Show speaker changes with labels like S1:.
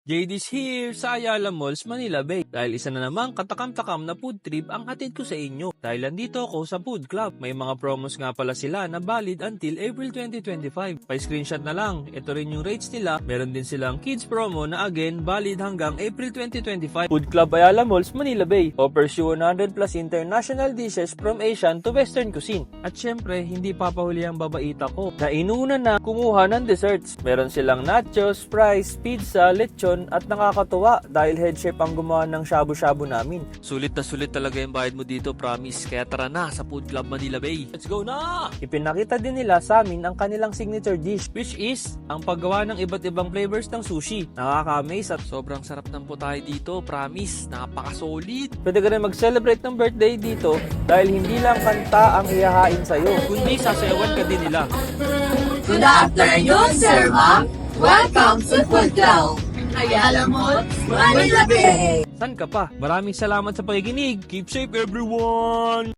S1: JD's here sa Ayala Malls, Manila Bay. Dahil isa na namang katakam-takam na food trip ang hatid ko sa inyo. Dahil nandito ako sa Food Club. May mga promos nga pala sila na valid until April 2025. Pa-screenshot na lang. Ito rin yung rates nila. Meron din silang kids promo na again valid hanggang April 2025. Food Club Ayala Malls, Manila Bay offers you 100 plus international dishes from Asian to Western cuisine. At syempre, hindi papahuli ang babaita ko. Nainuna na kumuha ng desserts. Meron silang nachos, fries, pizza, lechon, at nakakatuwa dahil head chef ang gumawa ng shabu-shabu namin. Sulit na sulit talaga yung bayad mo dito, promise. Kaya tara na sa Food Club Manila Bay. Let's go na! Ipinakita din nila sa amin ang kanilang signature dish, which is ang paggawa ng iba't ibang flavors ng sushi. Nakaka-amaze at sobrang sarap ng putahe dito, promise. Napaka-solid. Pwede ka rin mag-celebrate ng birthday dito dahil hindi lang kanta ang ihahain sa'yo, kundi sasayawan ka din nila.
S2: Good afternoon, Sir Ma'am. Welcome to Food Club Ayala Malls, Manila Bay.
S1: San ka pa? Maraming salamat sa pakikinig. Keep safe, everyone!